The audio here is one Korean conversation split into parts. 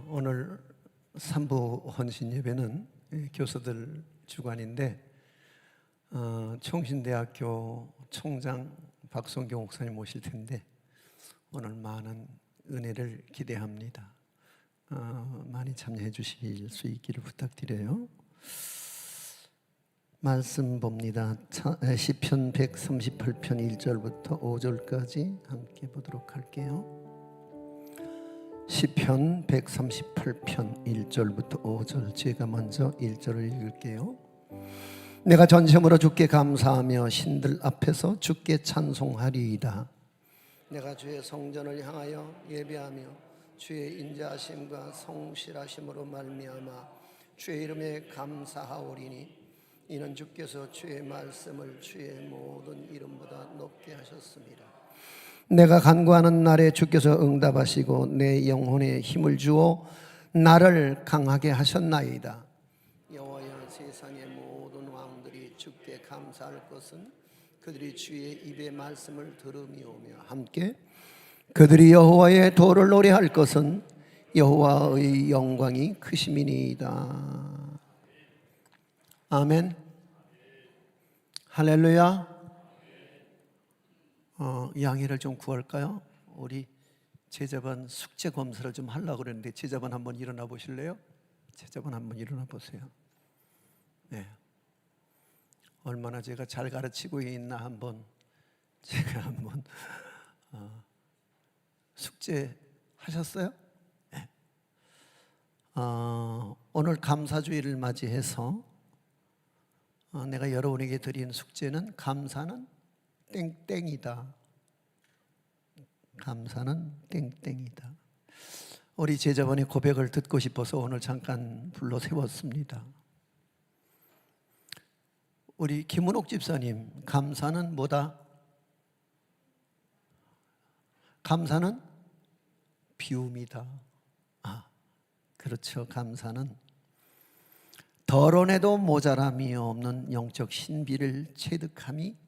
오늘 3부 헌신 예배는 교사들 주관인데 총신대학교 총장 박성경 목사님 모실 텐데 오늘 많은 은혜를 기대합니다. 많이 참여해 주실 수 있기를 부탁드려요. 말씀 봅니다. 시편 138편 1절부터 5절까지 함께 보도록 할게요. 시편 138편 1절부터 5절, 제가 먼저 1절을 읽을게요. 내가 전심으로 주께 감사하며 신들 앞에서 주께 찬송하리이다. 내가 주의 성전을 향하여 예배하며 주의 인자하심과 성실하심으로 말미암아 주의 이름에 감사하오리니 이는 주께서 주의 말씀을 주의 모든 이름보다 높게 하셨습니다. 내가 간구하는 날에 주께서 응답하시고 내 영혼에 힘을 주어 나를 강하게 하셨나이다. 여호와여, 세상의 모든 왕들이 주께 감사할 것은 그들이 주의 입의 말씀을 들음이오며 함께 그들이 여호와의 도를 노래할 것은 여호와의 영광이 크심이니이다. 아멘. 할렐루야. 양해를 좀 구할까요? 우리 제자반 숙제 검사를 좀 하려고 그랬는데 제자반 한번 일어나 보실래요? 제자반 한번 일어나 보세요. 네. 얼마나 제가 잘 가르치고 있나 한번 제가 한번 숙제 하셨어요? 네. 오늘 감사주일을 맞이해서 내가 여러분에게 드린 숙제는 감사는 땡땡이다. 감사는 땡땡이다. 우리 제자분의 고백을 듣고 싶어서 오늘 잠깐 불러 세웠습니다. 우리 김은옥 집사님, 감사는 뭐다? 감사는 비움이다. 그렇죠. 감사는 덜어내도 모자람이 없는 영적 신비를 체득함이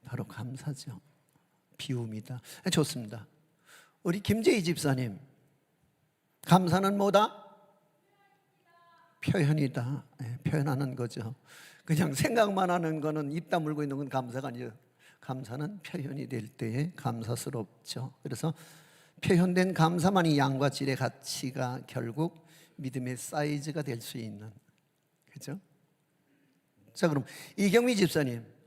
바로 감사죠. 비움이다. 좋습니다. 우리 김재희 집사님, 감사는 뭐다? 표현이다. 표현하는 거죠. 그냥 생각만 하는 거는 입 다물고 있는 건 감사가 아니에요. 감사는 표현이 될 때에 감사스럽죠. 그래서 표현된 감사만이 양과 질의 가치가 결국 믿음의 사이즈가 될 수 있는, 그렇죠? 자, 그럼 이경미 집사님,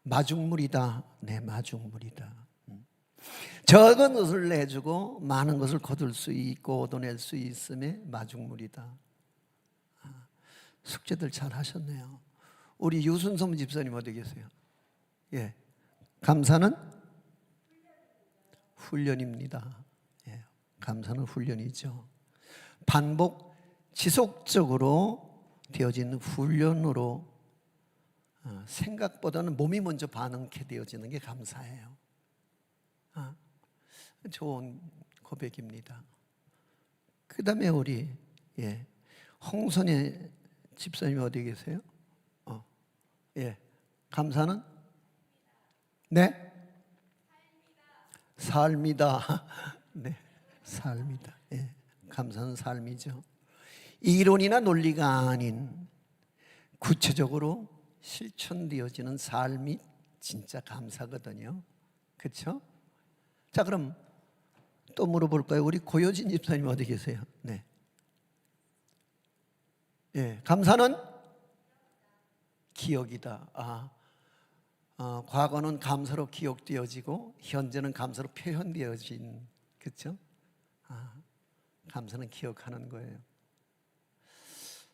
마중물이다. 네, 마중물이다. 적은 것을 내주고 많은 것을 거둘 수 있고 얻어낼 수 있음에 마중물이다. 숙제들 잘 하셨네요. 우리 유순섬 집사님 어디 계세요? 예, 감사는 훈련입니다. 예, 감사는 훈련이죠. 반복 지속적으로 되어진 훈련으로 생각보다는 몸이 먼저 반응케 되어지는 게 감사해요. 좋은 고백입니다. 그 다음에 우리 홍선혜 집사님이 어디 계세요? 감사는 네? 삶이다. 네, 삶이다. 감사는 삶이죠. 이론이나 논리가 아닌 구체적으로 실천되어지는 삶이 진짜 감사거든요. 그렇죠? 자, 그럼 또 물어볼까요? 우리 고효진 집사님 어디 계세요? 네. 감사는 기억이다. 과거는 감사로 기억되어지고 현재는 감사로 표현되어진, 그렇죠? 감사는 기억하는 거예요.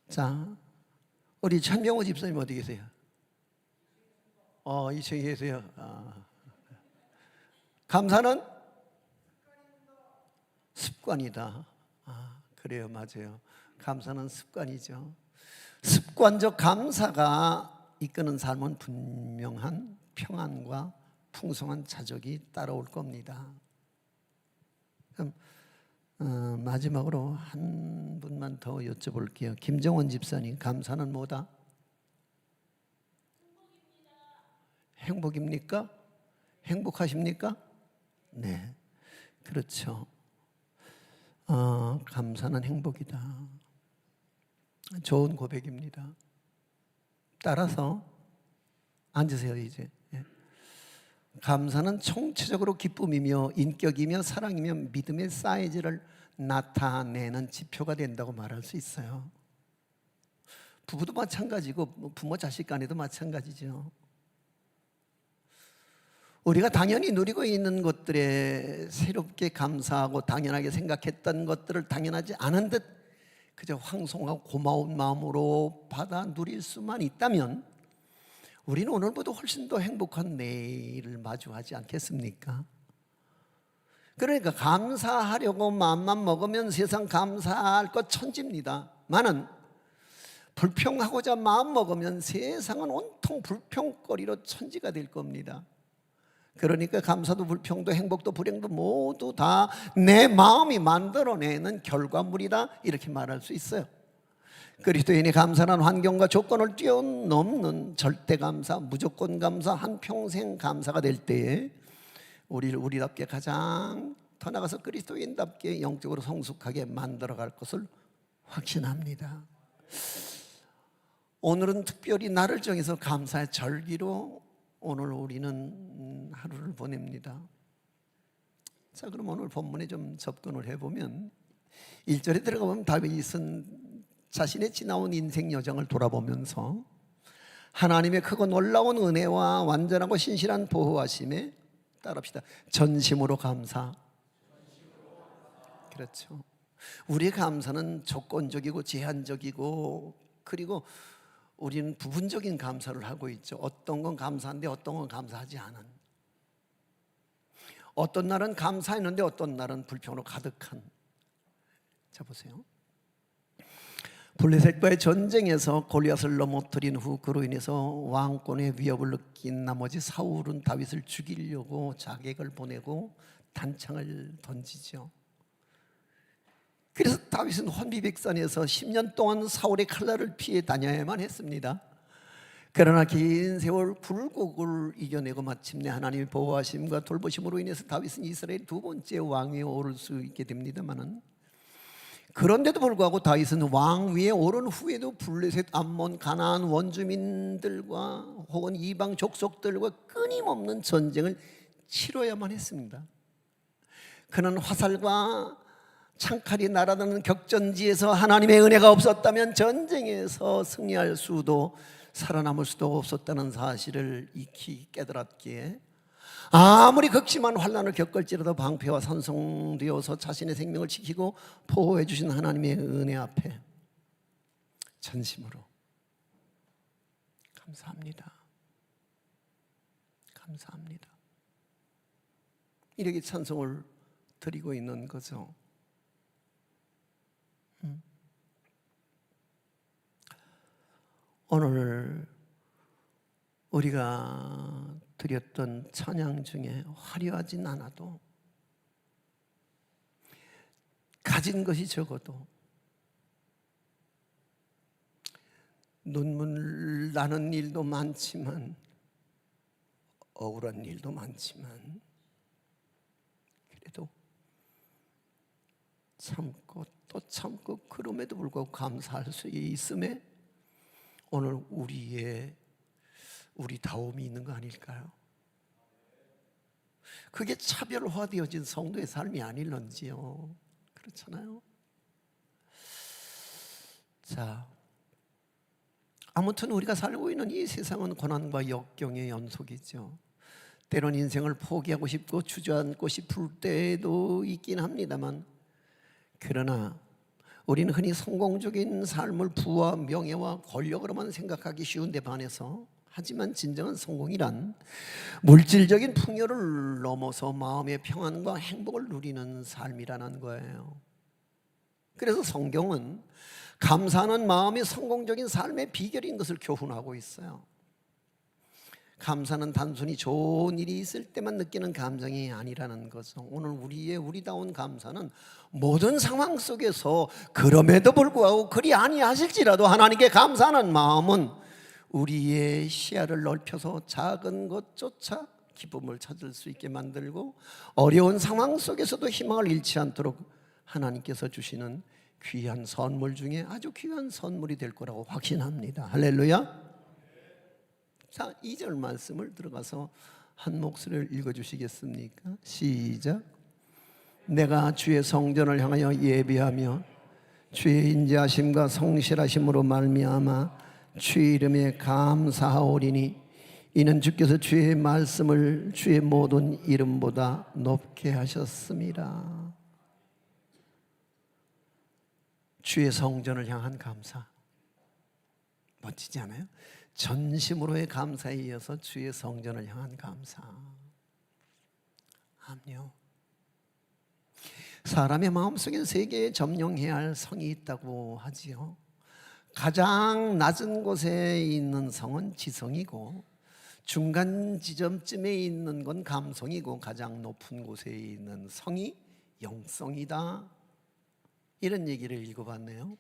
자, 우리 천명호 집사님 어디 계세요? 이층에 계세요. 감사는 습관이다. 그래요, 맞아요. 감사는 습관이죠. 습관적 감사가 이끄는 삶은 분명한 평안과 풍성한 자족이 따라올 겁니다. 그럼 마지막으로 한 분만 더 여쭤볼게요. 김정원 집사님, 감사는 뭐다? 행복입니까? 행복하십니까? 네, 그렇죠. 감사는 행복이다. 좋은 고백입니다. 따라서 앉으세요 이제. 감사는 총체적으로 기쁨이며 인격이며 사랑이며 믿음의 사이즈를 나타내는 지표가 된다고 말할 수 있어요. 부부도 마찬가지고 부모 자식 간에도 마찬가지죠. 우리가 당연히 누리고 있는 것들에 새롭게 감사하고 당연하게 생각했던 것들을 당연하지 않은 듯 그저 황송하고 고마운 마음으로 받아 누릴 수만 있다면 우리는 오늘보다 훨씬 더 행복한 내일을 마주하지 않겠습니까? 그러니까 감사하려고 마음만 먹으면 세상 감사할 것 천지입니다. 많은 불평하고자 마음 먹으면 세상은 온통 불평거리로 천지가 될 겁니다. 그러니까 감사도 불평도 행복도 불행도 모두 다 내 마음이 만들어내는 결과물이다 이렇게 말할 수 있어요. 그리스도인이 감사는 환경과 조건을 뛰어넘는 절대 감사, 무조건 감사, 한평생 감사가 될 때에 우리를 우리답게 가장 더 나아가서 그리스도인답게 영적으로 성숙하게 만들어갈 것을 확신합니다. 오늘은 특별히 나를 정해서 감사의 절기로 오늘 우리는 하루를 보냅니다. 자, 그럼 오늘 본문에 좀 접근을 해보면 1절에 들어가 보면 다윗은 자신의 지나온 인생 여정을 돌아보면서 하나님의 크고 놀라운 은혜와 완전하고 신실한 보호하심에 따릅시다. 전심으로 감사. 그렇죠. 우리의 감사는 조건적이고 제한적이고 그리고 우리는 부분적인 감사를 하고 있죠. 어떤 건 감사한데 어떤 건 감사하지 않은. 어떤 날은 감사했는데 어떤 날은 불평으로 가득한. 자 보세요. 블레셋과의 전쟁에서 골리앗을 넘어뜨린 후 그로 인해서 왕권의 위협을 느낀 나머지 사울은 다윗을 죽이려고 자객을 보내고 단창을 던지죠. 그래서 다윗은 혼비백산에서 10년 동안 사울의 칼날을 피해 다녀야만 했습니다. 그러나 긴 세월 굴곡을 이겨내고 마침내 하나님의 보호하심과 돌보심으로 인해서 다윗은 이스라엘 두 번째 왕위에 오를 수 있게 됩니다마는 그런데도 불구하고 다윗은 왕위에 오른 후에도 블레셋, 암몬, 가나안 원주민들과 혹은 이방 족속들과 끊임없는 전쟁을 치러야만 했습니다. 그는 화살과 창칼이 날아드는 격전지에서 하나님의 은혜가 없었다면 전쟁에서 승리할 수도 살아남을 수도 없었다는 사실을 익히 깨달았기에 아무리 극심한 환난을 겪을지라도 방패와 산성되어서 자신의 생명을 지키고 보호해 주신 하나님의 은혜 앞에 전심으로 감사합니다. 감사합니다. 이렇게 찬송을 드리고 있는 거죠. 오늘 우리가 드렸던 찬양 중에 화려하진 않아도 가진 것이 적어도 눈물 나는 일도 많지만 억울한 일도 많지만 그래도 참고 또 참고 그럼에도 불구하고 감사할 수 있음에 오늘 우리다움이 있는 거 아닐까요? 그게 차별화되어진 성도의 삶이 아닐런지요. 그렇잖아요. 자, 아무튼 우리가 살고 있는 이 세상은 고난과 역경의 연속이죠. 때론 인생을 포기하고 싶고 주저앉고 싶을 때도 있긴 합니다만 그러나 우리는 흔히 성공적인 삶을 부와 명예와 권력으로만 생각하기 쉬운데 반해서 하지만 진정한 성공이란 물질적인 풍요를 넘어서 마음의 평안과 행복을 누리는 삶이라는 거예요. 그래서 성경은 감사하는 마음이 성공적인 삶의 비결인 것을 교훈하고 있어요. 감사는 단순히 좋은 일이 있을 때만 느끼는 감정이 아니라는 거죠. 오늘 우리다운 감사는 모든 상황 속에서 그럼에도 불구하고 그리 아니하실지라도 하나님께 감사하는 마음은 우리의 시야를 넓혀서 작은 것조차 기쁨을 찾을 수 있게 만들고 어려운 상황 속에서도 희망을 잃지 않도록 하나님께서 주시는 귀한 선물 중에 아주 귀한 선물이 될 거라고 확신합니다. 할렐루야. 자, 2절 말씀을 들어가서 한 목소리를 읽어주시겠습니까? 시작. 내가 주의 성전을 향하여 예비하며 주의 인자하심과 성실하심으로 말미암아 주의 이름에 감사하오리니 이는 주께서 주의 말씀을 주의 모든 이름보다 높게 하셨습니다. 주의 성전을 향한 감사, 멋지지 않아요? 전심으로의 감사에 이어서 주의 성전을 향한 감사. 아니요. 사람의 마음속에 세 개의 점령해야 할 성이 있다고 하지요. 가장 낮은 곳에 있는 성은 지성이고 중간 지점쯤에 있는 건 감성이고 가장 높은 곳에 있는 성이 영성이다. 이런 얘기를 읽어봤네요.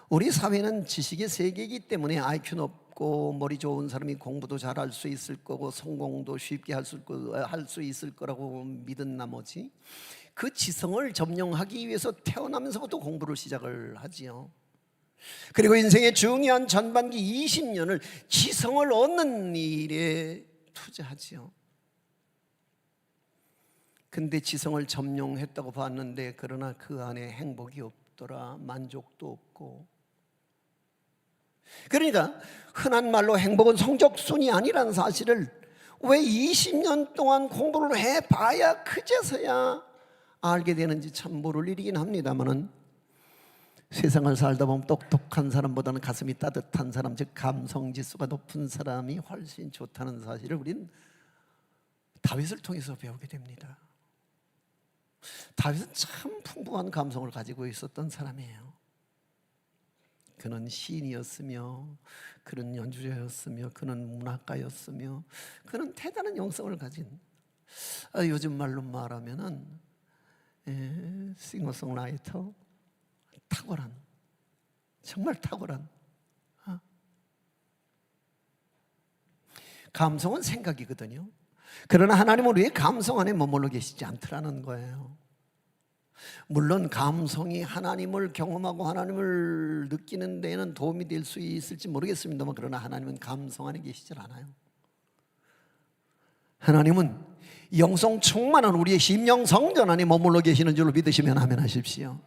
우리 사회는 지식의 세계이기 때문에 IQ 높고 머리 좋은 사람이 공부도 잘할 수 있을 거고 성공도 쉽게 할 수 있을 거라고 믿은 나머지 그 지성을 점령하기 위해서 태어나면서부터 공부를 시작을 하지요. 그리고 인생의 중요한 전반기 20년을 지성을 얻는 일에 투자하지요. 근데 지성을 점령했다고 봤는데 그러나 그 안에 행복이 없더라. 만족도 없고. 그러니까 흔한 말로 행복은 성적순이 아니라는 사실을 왜 20년 동안 공부를 해봐야 그제서야 알게 되는지 참 모를 일이긴 합니다만은 세상을 살다 보면 똑똑한 사람보다는 가슴이 따뜻한 사람, 즉 감성지수가 높은 사람이 훨씬 좋다는 사실을 우리는 다윗을 통해서 배우게 됩니다. 다윗은 참 풍부한 감성을 가지고 있었던 사람이에요. 그는 시인이었으며 그는 연주자였으며 그는 문학가였으며 그는 대단한 영성을 가진, 요즘 말로 말하면은 싱어송라이터, 탁월한, 정말 탁월한. 감성은 생각이거든요. 그러나 하나님은 왜 감성 안에 머물러 계시지 않더라는 거예요. 물론 감성이 하나님을 경험하고 하나님을 느끼는 데에는 도움이 될 수 있을지 모르겠습니다만 그러나 하나님은 감성 안에 계시질 않아요. 하나님은 영성 충만한 우리의 심령 성전 안에 머물러 계시는 줄로 믿으시면 아멘 하십시오.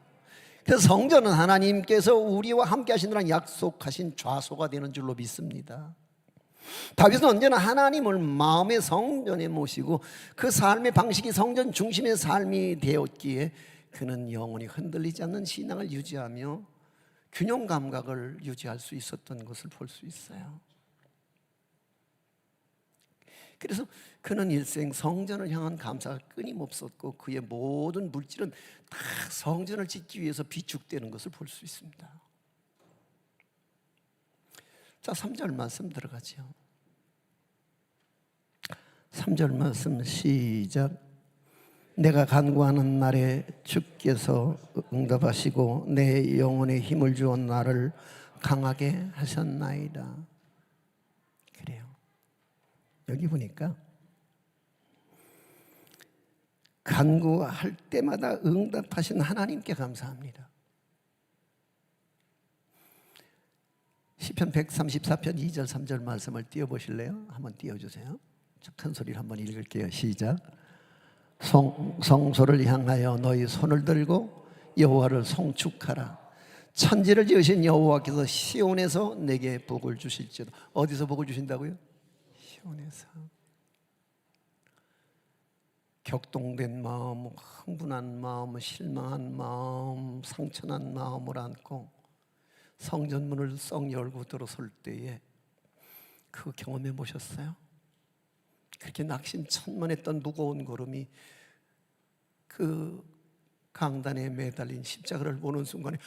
그래서 성전은 하나님께서 우리와 함께 하시느라 약속하신 좌소가 되는 줄로 믿습니다. 다윗은 언제나 하나님을 마음의 성전에 모시고 그 삶의 방식이 성전 중심의 삶이 되었기에 그는 영원히 흔들리지 않는 신앙을 유지하며 균형 감각을 유지할 수 있었던 것을 볼 수 있어요. 그래서 그는 일생 성전을 향한 감사가 끊임없었고 그의 모든 물질은 다 성전을 짓기 위해서 비축되는 것을 볼 수 있습니다. 자, 3절 말씀 들어가죠. 3절 말씀 시작. 내가 간구하는 날에 주께서 응답하시고 내 영혼에 힘을 주어 나를 강하게 하셨나이다. 그래요. 여기 보니까 간구할 때마다 응답하신 하나님께 감사합니다. 시편 134편 2절 3절 말씀을 띄워보실래요? 한번 띄워주세요. 큰 소리를 한번 읽을게요. 시작. 성소를 향하여 너희 손을 들고 여호와를 송축하라. 천지를 지으신 여호와께서 시온에서 내게 복을 주실지어다. 어디서 복을 주신다고요? 시온에서. 격동된 마음, 흥분한 마음, 실망한 마음, 상처난 마음을 안고 성전문을 썩 열고 들어설 때에 그 경험해 보셨어요? 그렇게 낙심천만했던 무거운 걸음이 그 강단에 매달린 십자가를 보는 순간에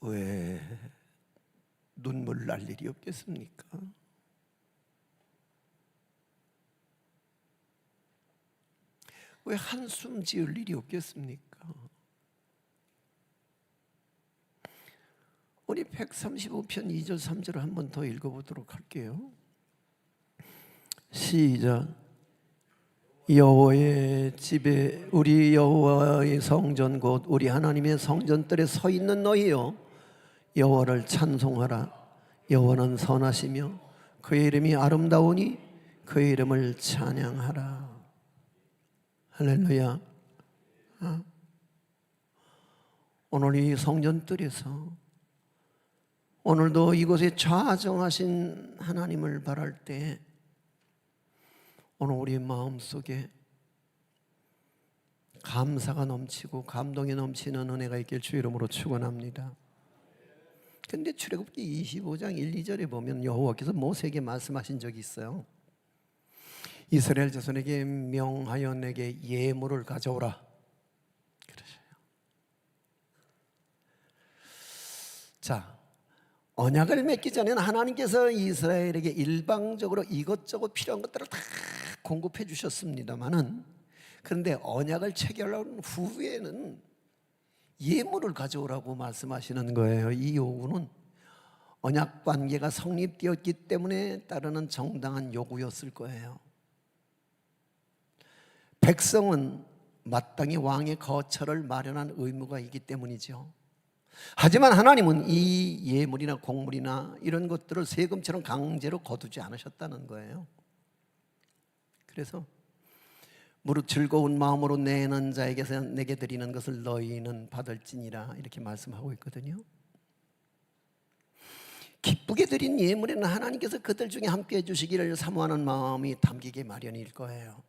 왜 눈물 날 일이 없겠습니까? 왜 한숨 지을 일이 없겠습니까? 우리 135편 2절 3절을 한 번 더 읽어보도록 할게요. 시작. 여호와의 집에 우리 여호와의 성전 곧 우리 하나님의 성전들에 서 있는 너희여, 여호와를 찬송하라. 여호와는 선하시며 그의 이름이 아름다우니 그의 이름을 찬양하라. 할렐루야. 오늘 이 성전들에서 오늘도 이곳에 좌정하신 하나님을 바랄 때 오늘 우리 마음속에 감사가 넘치고 감동이 넘치는 은혜가 있길 주 이름으로 축원합니다. 근데 출애굽기 25장 1, 2절에 보면 여호와께서 모세에게 말씀하신 적이 있어요. 이스라엘 자손에게 명하여 내게 예물을 가져오라 그러셔요. 자, 언약을 맺기 전에는 하나님께서 이스라엘에게 일방적으로 이것저것 필요한 것들을 다 공급해 주셨습니다마는, 그런데 언약을 체결한 후에는 예물을 가져오라고 말씀하시는 거예요. 이 요구는 언약 관계가 성립되었기 때문에 따르는 정당한 요구였을 거예요. 백성은 마땅히 왕의 거처를 마련한 의무가 있기 때문이죠. 하지만 하나님은 이 예물이나 곡물이나 이런 것들을 세금처럼 강제로 거두지 않으셨다는 거예요. 그래서 무릇 즐거운 마음으로 내는 자에게서 내게 드리는 것을 너희는 받을지니라 이렇게 말씀하고 있거든요. 기쁘게 드린 예물에는 하나님께서 그들 중에 함께 해주시기를 사모하는 마음이 담기게 마련일 거예요.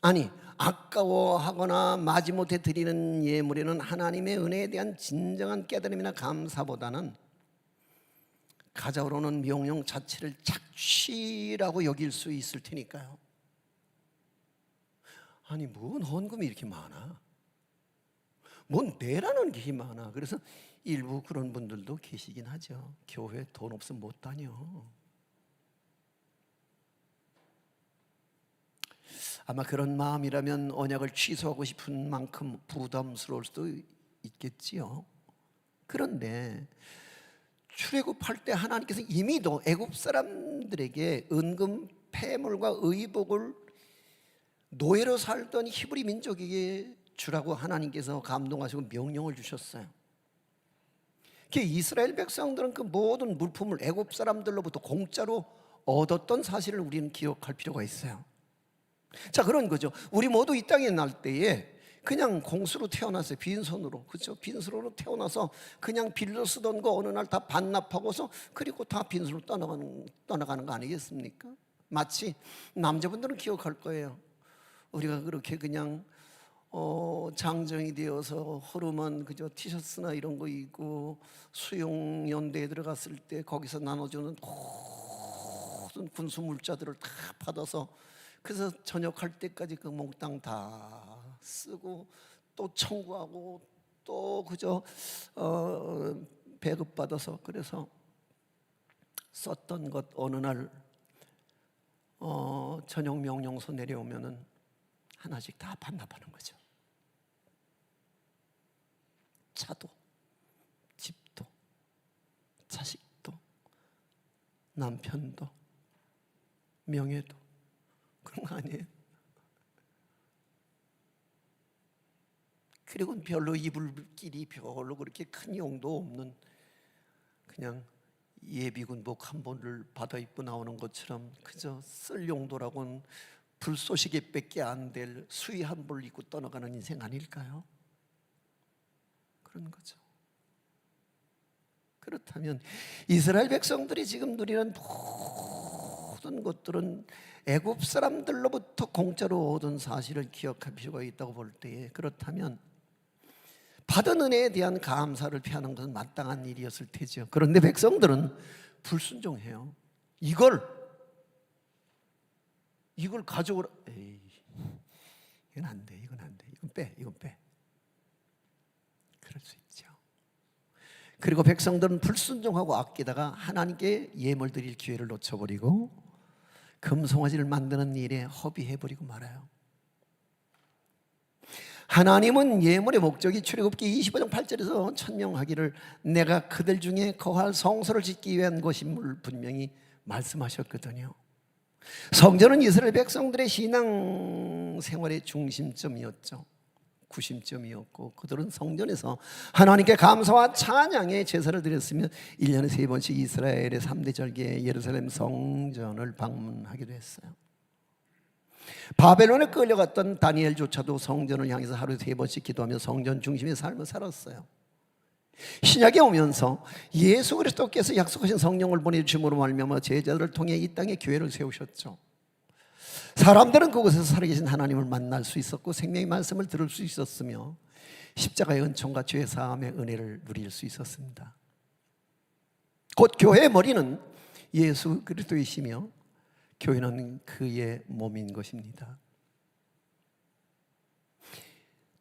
아니, 아까워하거나 마지못해 드리는 예물에는 하나님의 은혜에 대한 진정한 깨달음이나 감사보다는 가져오는 명령 자체를 착취라고 여길 수 있을 테니까요. 아니, 뭔 헌금이 이렇게 많아? 뭔 내라는 게 많아? 그래서 일부 그런 분들도 계시긴 하죠. 교회 돈 없으면 못 다녀. 아마 그런 마음이라면 언약을 취소하고 싶은 만큼 부담스러울 수도 있겠지요. 그런데 출애굽할 때 하나님께서 이미도 애굽 사람들에게 은금, 폐물과 의복을 노예로 살던 히브리 민족에게 주라고 하나님께서 감동하시고 명령을 주셨어요. 이스라엘 백성들은 그 모든 물품을 애굽 사람들로부터 공짜로 얻었던 사실을 우리는 기억할 필요가 있어요. 자, 그런 거죠. 우리 모두 이 땅에 날 때에 그냥 공수로 태어났어요. 빈손으로. 그렇죠? 빈손으로 태어나서 그냥 빌려 쓰던 거 어느 날 다 반납하고서 그리고 다 빈손으로 떠나가는 거 아니겠습니까? 마치 남자분들은 기억할 거예요. 우리가 그렇게 그냥 장정이 되어서 허름한 그저 티셔츠나 이런 거 입고 수용연대에 들어갔을 때 거기서 나눠주는 모든 군수 물자들을 다 받아서 그래서 전역할 때까지 그 몽땅 다 쓰고 또 청구하고 또 그저 배급받아서 그래서 썼던 것 어느 날 전역 명령서 내려오면은 하나씩 다 반납하는 거죠. 차도, 집도, 자식도, 남편도, 명예도 그런 거 아니에요? 그리고 별로 입을 길이 별로 그렇게 큰 용도 없는 그냥 예비군복 한 번을 받아 입고 나오는 것처럼 그저 쓸 용도라고는 불쏘시개밖에 안 될 수의 한 벌 입고 떠나가는 인생 아닐까요? 그런 거죠. 그렇다면 이스라엘 백성들이 지금 누리는 모든 것들은 애굽 사람들로부터 공짜로 얻은 사실을 기억할 필요가 있다고 볼 때에, 그렇다면 받은 은혜에 대한 감사를 표하는 것은 마땅한 일이었을 테죠. 그런데 백성들은 불순종해요. 이걸 가져오라. 에이, 이건 안 돼, 이건 안 돼, 이건 빼. 그럴 수 있죠. 그리고 백성들은 불순종하고 아끼다가 하나님께 예물 드릴 기회를 놓쳐버리고 금송아지를 만드는 일에 허비해버리고 말아요. 하나님은 예물의 목적이 출애굽기 25장 8절에서 천명하기를 내가 그들 중에 거할 성소를 짓기 위한 것임을 분명히 말씀하셨거든요. 성전은 이스라엘 백성들의 신앙 생활의 중심점이었죠. 구심점이었고 그들은 성전에서 하나님께 감사와 찬양의 제사를 드렸으며 1년에 3번씩 이스라엘의 3대 절기에 예루살렘 성전을 방문하기도 했어요. 바벨론에 끌려갔던 다니엘조차도 성전을 향해서 하루에 3번씩 기도하며 성전 중심의 삶을 살았어요. 신약에 오면서 예수 그리스도께서 약속하신 성령을 보내주심으로 말미암아 제자들을 통해 이 땅에 교회를 세우셨죠. 사람들은 그곳에서 살아계신 하나님을 만날 수 있었고 생명의 말씀을 들을 수 있었으며 십자가의 은총과 죄 사함의 은혜를 누릴 수 있었습니다. 곧 교회의 머리는 예수 그리스도이시며 교회는 그의 몸인 것입니다.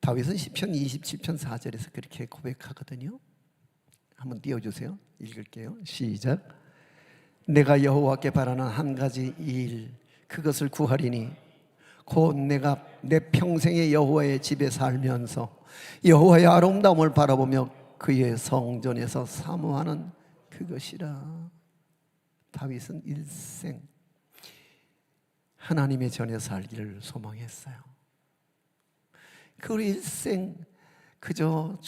다윗은 시편 27편 4절에서 그렇게 고백하거든요. 한번 띄워주세요. 읽을게요. 시작. 내가 여호와께 바라는 한 가지 일 그것을 구하리니 곧 내가 내 평생에 여호와의 집에 살면서 여호와의 아름다움을 바라보며 그의 성전에서 사모하는 그것이라. 다윗은 일생 하나님의 전에 살기를 소망했어요. 그 일생 그저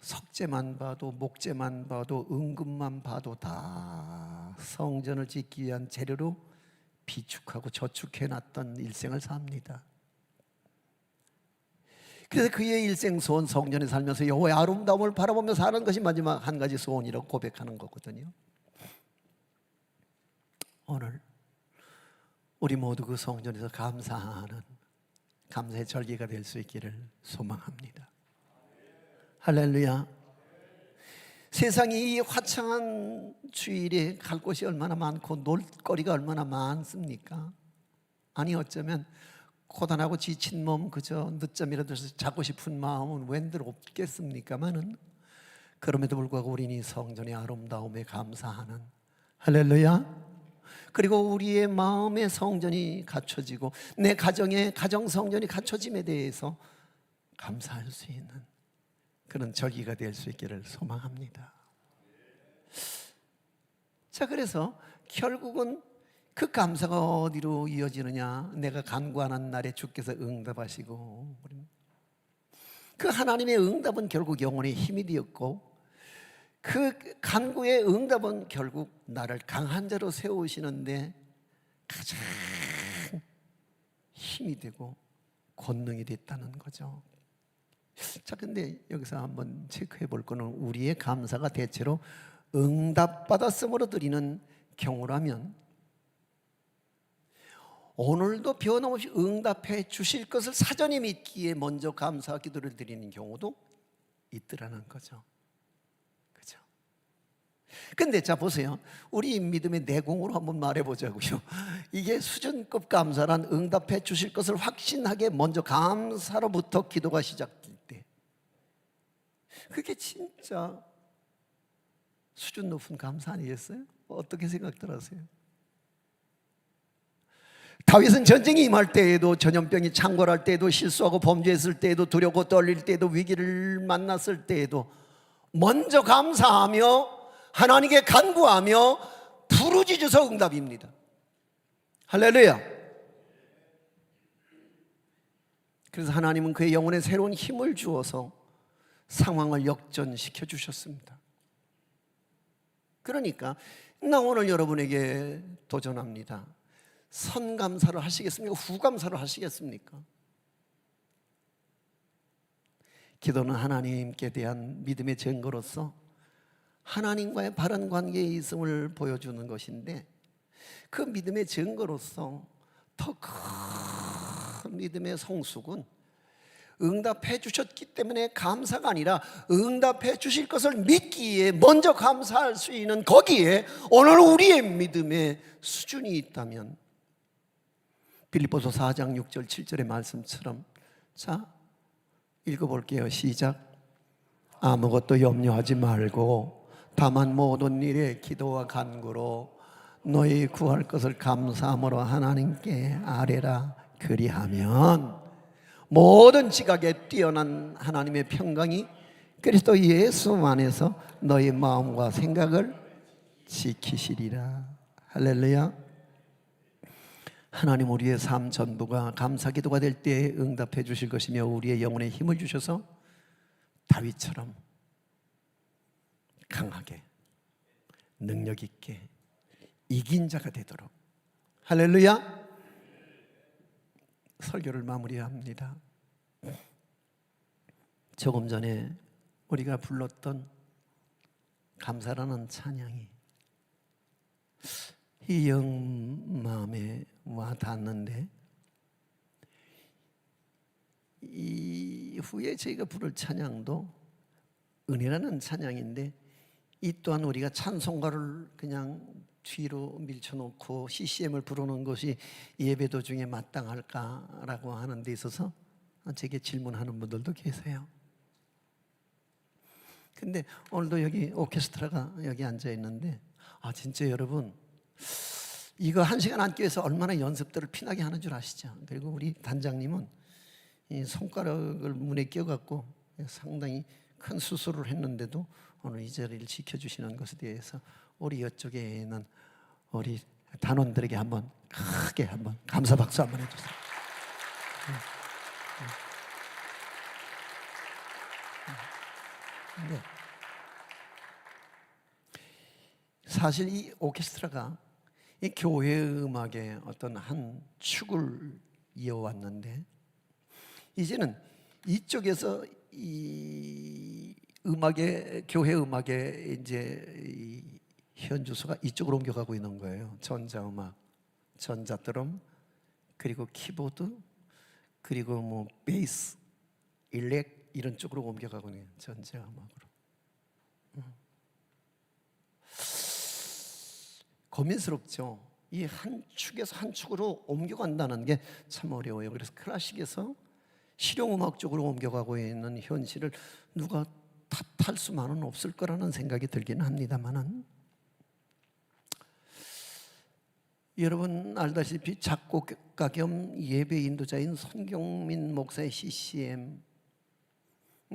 석재만 봐도 목재만 봐도 은금만 봐도 다 성전을 짓기 위한 재료로 비축하고 저축해놨던 일생을 삽니다. 그래서 그의 일생 소원 성전에 살면서 여호와의 아름다움을 바라보며 사는 것이 마지막 한 가지 소원이라고 고백하는 거거든요. 오늘 우리 모두 그 성전에서 감사하는 감사의 절기가 될 수 있기를 소망합니다. 할렐루야. 세상이 이 화창한 주일에 갈 곳이 얼마나 많고 놀거리가 얼마나 많습니까? 아니 어쩌면 고단하고 지친 몸 그저 늦잠이라도 자고 싶은 마음은 웬들 없겠습니까마는 그럼에도 불구하고 우리는 이 성전의 아름다움에 감사하는 할렐루야. 그리고 우리의 마음의 성전이 갖춰지고 내 가정의 가정 성전이 갖춰짐에 대해서 감사할 수 있는 그런 절기가 될 수 있기를 소망합니다. 자, 그래서 결국은 그 감사가 어디로 이어지느냐? 내가 간구하는 날에 주께서 응답하시고 그 하나님의 응답은 결국 영혼의 힘이 되었고 그 간구의 응답은 결국 나를 강한 자로 세우시는데 가장 힘이 되고 권능이 됐다는 거죠. 자, 근데 여기서 한번 체크해 볼 거는 우리의 감사가 대체로 응답받았음으로 드리는 경우라면 오늘도 변함없이 응답해 주실 것을 사전에 믿기에 먼저 감사 기도를 드리는 경우도 있더라는 거죠. 그죠? 근데 자 보세요. 우리 믿음의 내공으로 한번 말해보자고요. 이게 수준급 감사란 응답해 주실 것을 확신하게 먼저 감사로부터 기도가 시작될 때 그게 진짜 수준 높은 감사 아니겠어요? 어떻게 생각들 하세요? 다윗은 전쟁이 임할 때에도 전염병이 창궐할 때에도 실수하고 범죄했을 때에도 두렵고 떨릴 때에도 위기를 만났을 때에도 먼저 감사하며 하나님께 간구하며 부르짖어서 응답입니다. 할렐루야. 그래서 하나님은 그의 영혼에 새로운 힘을 주어서 상황을 역전시켜 주셨습니다. 그러니까 나 오늘 여러분에게 도전합니다. 선감사를 하시겠습니까? 후감사를 하시겠습니까? 기도는 하나님께 대한 믿음의 증거로서 하나님과의 바른 관계에 있음을 보여주는 것인데 그 믿음의 증거로서 더 큰 믿음의 성숙은 응답해 주셨기 때문에 감사가 아니라 응답해 주실 것을 믿기에 먼저 감사할 수 있는 거기에 오늘 우리의 믿음의 수준이 있다면 빌립보서 4장 6절 7절의 말씀처럼 자 읽어볼게요. 시작. 아무것도 염려하지 말고 다만 모든 일에 기도와 간구로 너희 구할 것을 감사함으로 하나님께 아뢰라. 그리하면 모든 지각에 뛰어난 하나님의 평강이 그리스도 예수 안에서 너희 마음과 생각을 지키시리라. 할렐루야. 하나님 우리의 삶 전부가 감사 기도가 될 때에 응답해 주실 것이며 우리의 영혼에 힘을 주셔서 다윗처럼 강하게 능력 있게 이긴 자가 되도록. 할렐루야. 설교를 마무리합니다. 조금 전에 우리가 불렀던 감사라는 찬양이 이 영 마음에 와 닿는데, 이후에 저희가 부를 찬양도 은혜라는 찬양인데, 이 또한 우리가 찬송가를 그냥 뒤로 밀쳐놓고 CCM을 부르는 것이 예배 도중에 마땅할까라고 하는 데 있어서 제게 질문하는 분들도 계세요. 근데 오늘도 여기 오케스트라가 여기 앉아 있는데, 진짜 여러분 이거 1시간 앉기 위해서 얼마나 연습들을 피나게 하는 줄 아시죠? 그리고 우리 단장님은 이 손가락을 문에 껴갖고 상당히 큰 수술을 했는데도 오늘 이 자리를 지켜주시는 것에 대해서 우리 이쪽에 있는 우리 단원들에게 한번 크게 한번 감사 박수 한번 해주세요. 네. 사실 이 오케스트라가 이 교회 음악의 어떤 한 축을 이어왔는데, 이제는 이쪽에서 이 음악의 교회 음악의 이제 이 현주소가 이쪽으로 옮겨가고 있는 거예요. 전자음악, 전자드럼, 그리고 키보드, 그리고 뭐 베이스, 일렉 이런 쪽으로 옮겨가고 있는 전자음악으로. 고민스럽죠. 이 한 축에서 한 축으로 옮겨간다는 게 참 어려워요. 그래서 클래식에서 실용음악 쪽으로 옮겨가고 있는 현실을 누가 탓할 수만은 없을 거라는 생각이 들기는 합니다만은, 여러분 알다시피 작곡가 겸 예배 인도자인 손경민 목사의 CCM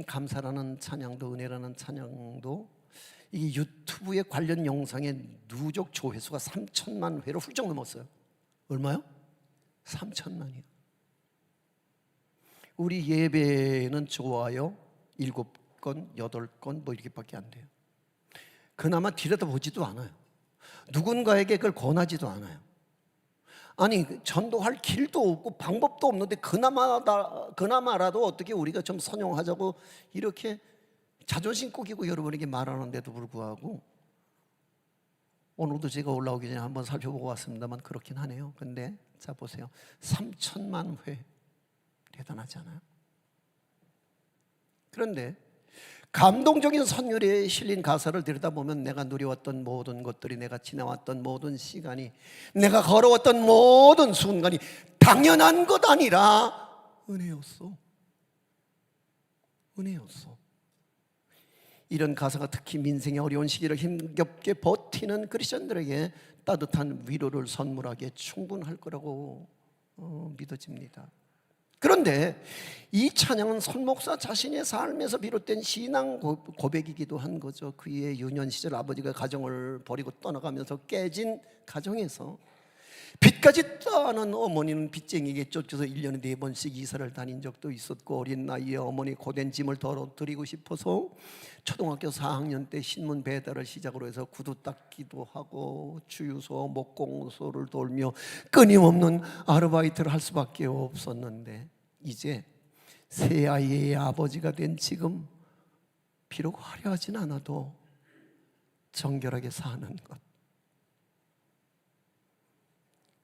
감사라는 찬양도, 은혜라는 찬양도 이 유튜브에 관련 영상의 누적 조회수가 3천만 회로 훌쩍 넘었어요. 얼마요? 3천만이요. 우리 예배는 좋아요 7건, 8건 뭐 이렇게밖에 안 돼요. 그나마 들여다보지도 않아요. 누군가에게 그걸 권하지도 않아요. 아니 전도할 길도 없고 방법도 없는데 그나마라도 어떻게 우리가 좀 선용하자고 이렇게 자존심 꾸기고 여러분에게 말하는데도 불구하고, 오늘도 제가 올라오기 전에 한번 살펴보고 왔습니다만 그렇긴 하네요. 근데 자 보세요, 3천만 회, 대단하지 않아요? 그런데 감동적인 선율에 실린 가사를 들여다보면 내가 누려왔던 모든 것들이, 내가 지나왔던 모든 시간이, 내가 걸어왔던 모든 순간이 당연한 것 아니라 은혜였어. 은혜였어. 이런 가사가 특히 민생의 어려운 시기를 힘겹게 버티는 크리스천들에게 따뜻한 위로를 선물하기에 충분할 거라고 믿어집니다. 그런데 이 찬양은 손 목사 자신의 삶에서 비롯된 신앙 고백이기도 한 거죠. 그의 유년 시절 아버지가 가정을 버리고 떠나가면서 깨진 가정에서 빚까지 떠안은 어머니는 빚쟁이에게 쫓겨서 1년에 4번씩 이사를 다닌 적도 있었고, 어린 나이에 어머니 고된 짐을 덜어드리고 싶어서 초등학교 4학년 때 신문 배달을 시작으로 해서 구두 닦기도 하고 주유소, 목공소를 돌며 끊임없는 아르바이트를 할 수밖에 없었는데, 이제 세 아이의 아버지가 된 지금 비록 화려하진 않아도 정결하게 사는 것,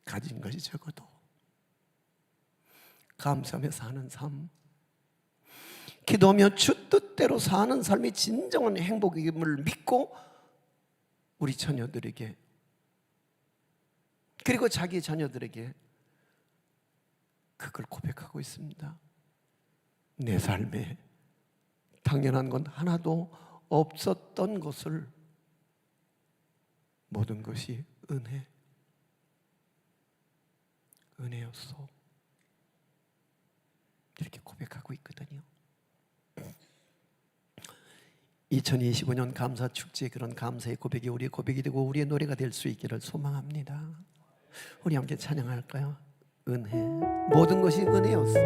가진 것이 적어도 감사하며 사는 삶, 기도하며 주 뜻대로 사는 삶이 진정한 행복임을 믿고 우리 자녀들에게, 그리고 자기 자녀들에게 그걸 고백하고 있습니다. 내 삶에 당연한 건 하나도 없었던 것을 모든 것이 은혜였어. 고백하고 있거든요. 2025년 감사축제 그런 감사의 고백이 우리의 고백이 되고 우리의 노래가 될 수 있기를 소망합니다. 우리 함께 찬양할까요? 은혜, 모든 것이 은혜였어.